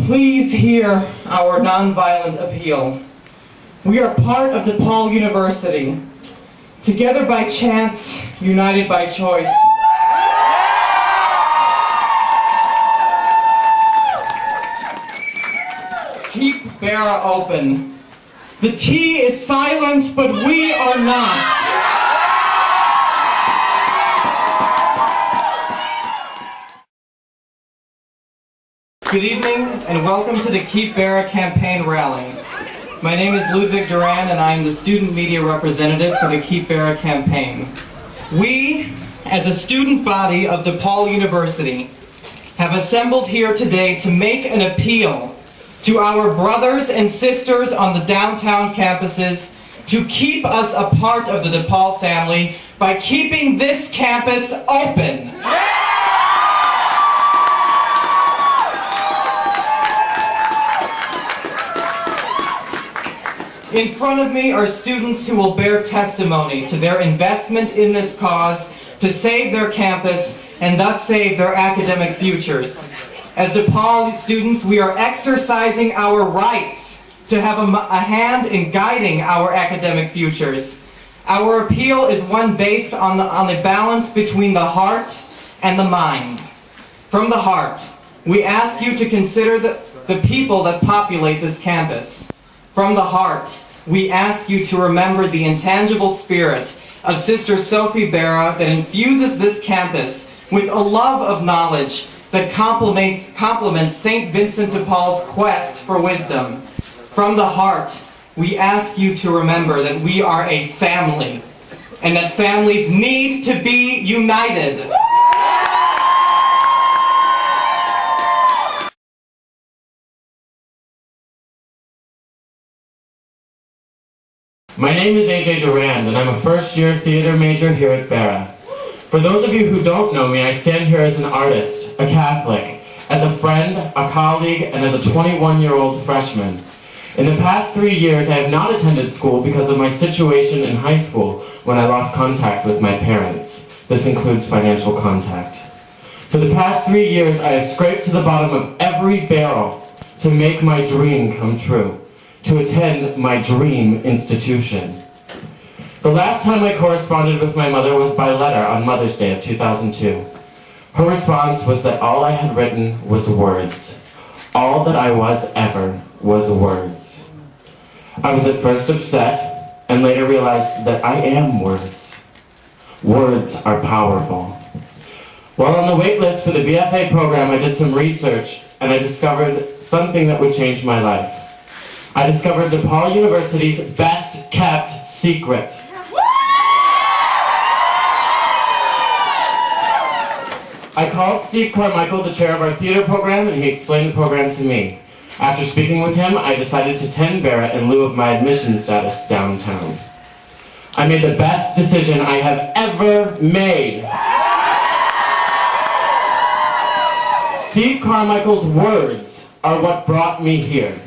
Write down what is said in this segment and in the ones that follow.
Please hear our nonviolent appeal. We are part of DePaul University, together by chance, united by choice. Keep Barat open. The T is silent, but we are not. Good evening, and welcome to the Keep Barat campaign rally. My name is Ludwig Duran, and I am the student media representative for the Keep Barat campaign. We, as a student body of DePaul University, have assembled here today to make an appeal to our brothers and sisters on the downtown campuses to keep us a part of the DePaul family by keeping this campus open. In front of me are students who will bear testimony to their investment in this cause to save their campus and thus save their academic futures. As DePaul students, we are exercising our rights to have a hand in guiding our academic futures. Our appeal is one based on the balance between the heart and the mind. From the heart, we ask you to consider the people that populate this campus. From the heart, we ask you to remember the intangible spirit of Sister Sophie Barat that infuses this campus with a love of knowledge that complements St. Vincent de Paul's quest for wisdom. From the heart, we ask you to remember that we are a family, and that families need to be united. My name is AJ Durand, and I'm a first-year theater major here at Barat. For those of you who don't know me, I stand here as an artist, a Catholic, as a friend, a colleague, and as a 21-year-old freshman. In the past 3 years, I have not attended school because of my situation in high school when I lost contact with my parents. This includes financial contact. For the past 3 years, I have scraped to the bottom of every barrel to make my dream come true, to attend my dream institution. The last time I corresponded with my mother was by letter on Mother's Day of 2002. Her response was that all I had written was words. All that I was ever was words. I was at first upset, and later realized that I am words. Words are powerful. While on the wait list for the BFA program, I did some research, and I discovered something that would change my life. I discovered DePaul University's best-kept secret. I called Steve Carmichael, the chair of our theater program, and he explained the program to me. After speaking with him, I decided to attend Barat in lieu of my admission status downtown. I made the best decision I have ever made. Steve Carmichael's words are what brought me here.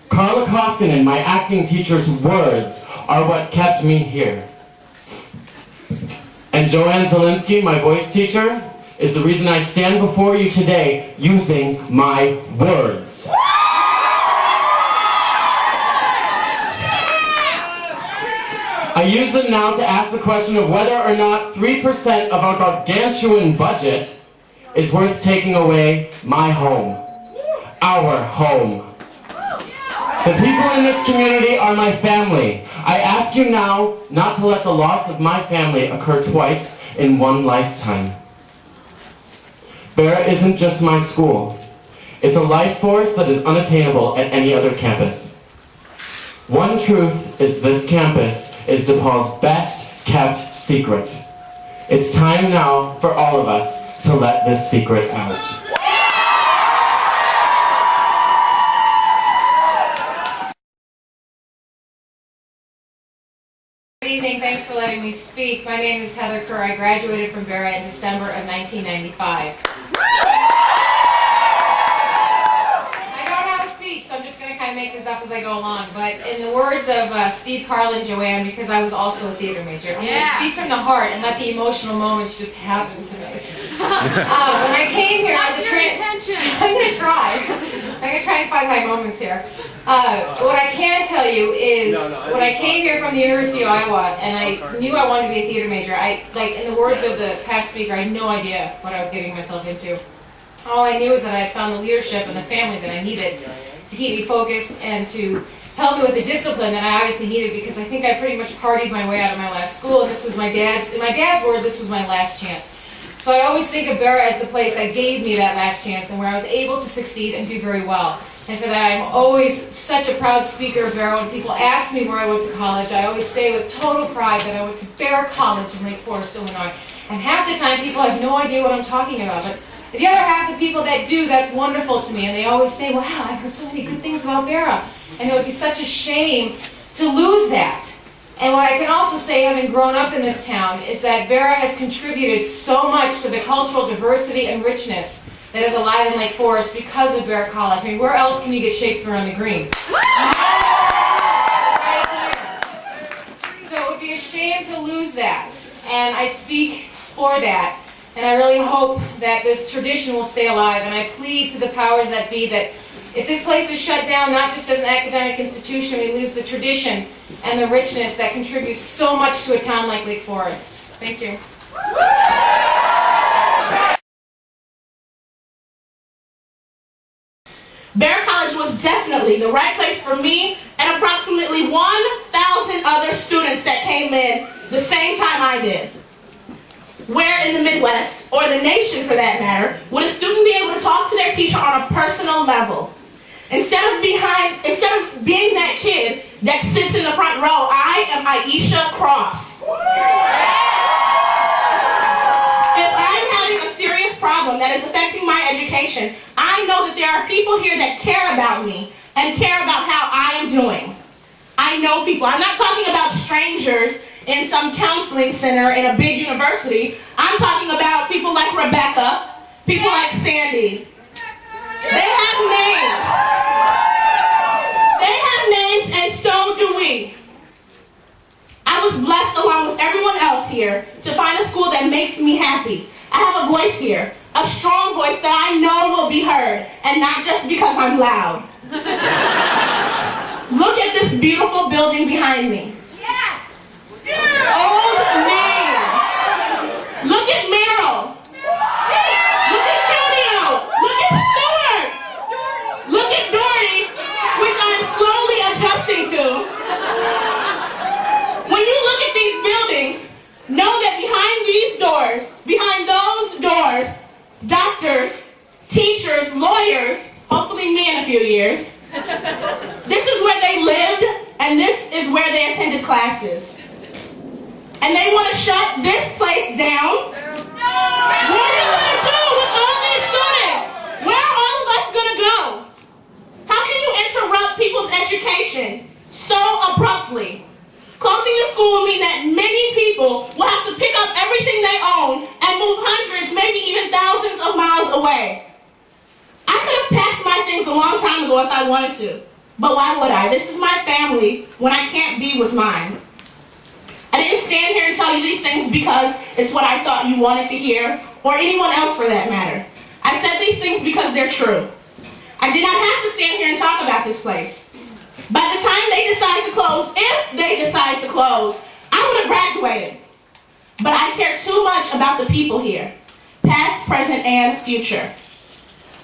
Carla Koskinen, my acting teacher's words are what kept me here. And Joanne Zielinski, my voice teacher, is the reason I stand before you today using my words. I use them now to ask the question of whether or not 3% of our gargantuan budget is worth taking away my home, our home. The people in this community are my family. I ask you now not to let the loss of my family occur twice in one lifetime. Barat isn't just my school. It's a life force that is unattainable at any other campus. One truth is this campus is DePaul's best-kept secret. It's time now for all of us to let this secret out. Good evening, thanks for letting me speak. My name is Heather Kerr. I graduated from Barat in December of 1995. I don't have a speech, so I'm just going to kind of make this up as I go along. But in the words of Steve, Carl, and Joanne, because I was also a theater major, I'm going to speak from the heart and let the emotional moments just happen to me. When I came here, What's your intention? I'm going to try. I'm going to try trying to find my moments here. What I can tell you is, when I came here from the University of Iowa, and I knew I wanted to be a theater major, like in the words of the past speaker, I had no idea what I was getting myself into. All I knew is that I had found the leadership and the family that I needed to keep me focused and to help me with the discipline that I obviously needed, because I think I pretty much partied my way out of my last school, and this was in my dad's word, this was my last chance. So I always think of Barat as the place that gave me that last chance and where I was able to succeed and do very well. And for that, I'm always such a proud speaker of Barat. When people ask me where I went to college, I always say with total pride that I went to Barat College in Lake Forest, Illinois. And half the time, people have no idea what I'm talking about. But the other half of the people that do, that's wonderful to me. And they always say, wow, I've heard so many good things about Barat. And it would be such a shame to lose that. And what I can also say, having grown up in this town, is that Barat has contributed so much to the cultural diversity and richness that is alive in Lake Forest because of Barat College. I mean, where else can you get Shakespeare on the Green? Right here. So it would be a shame to lose that. And I speak for that. And I really hope that this tradition will stay alive. And I plead to the powers that be that if this place is shut down, not just as an academic institution, we lose the tradition and the richness that contributes so much to a town like Lake Forest. Thank you. Barat College was definitely the right place for me and approximately 1,000 other students that came in the same time I did. Where in the Midwest, or the nation for that matter, would a student be able to talk to their teacher on a personal level? Instead of being that kid that sits in the front row, I am Aisha Cross. If I'm having a serious problem that is affecting my education, I know that there are people here that care about me and care about how I am doing. I know people. I'm not talking about strangers in some counseling center in a big university. I'm talking about people like Rebecca, people like Sandy. They have names. They have names, and so do we. I was blessed, along with everyone else here, to find a school that makes me happy. I have a voice here, a strong voice that I know will be heard, and not just because I'm loud. Look at this beautiful building behind me. Yes! Old man. Look at Meryl. Look at Julio. Look at Stuart. Look at Dory, which I'm slowly adjusting to. When you look at these buildings, know that behind these doors, behind those doors, doctors, teachers, lawyers, hopefully me in a few years, this is where they lived, and this is where they attended classes. And they want to shut this place down? What are you going to do with all these students? Where are all of us going to go? How can you interrupt people's education so abruptly? Closing the school will mean that many people will have to pick up everything they own and move hundreds, maybe even thousands of miles away. I could have packed my things a long time ago if I wanted to. But why would I? This is my family when I can't be with mine. I didn't stand here and tell you these things because it's what I thought you wanted to hear, or anyone else for that matter. I said these things because they're true. I did not have to stand here and talk about this place. By the time they decide to close, if they decide to close, I would have graduated. But I care too much about the people here, past, present, and future.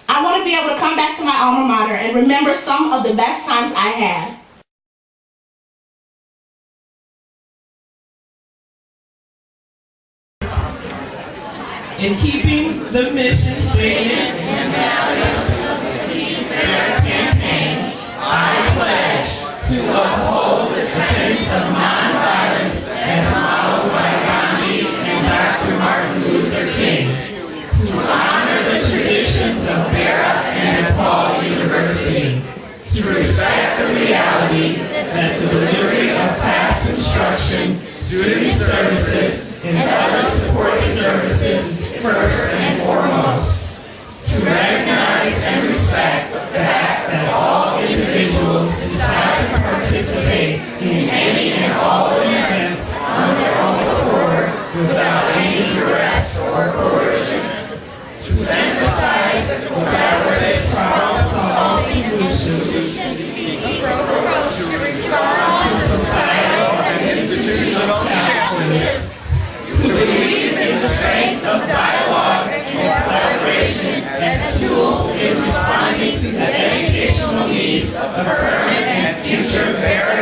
I want to be able to come back to my alma mater and remember some of the best times I had. In keeping the mission statement and values of the Barat campaign, I pledge to uphold the tenets of nonviolence as modeled by Gandhi and Dr. Martin Luther King, to honor the traditions of Barat and DePaul University, to respect the reality that the delivery of class instruction, student services, and other supporting services first and foremost, to recognize and respect the fact that all individuals decide to participate in any and all events on their own accord without any duress or coercion, to emphasize the collaborative problem-solving is responding to the educational needs of current and future Barat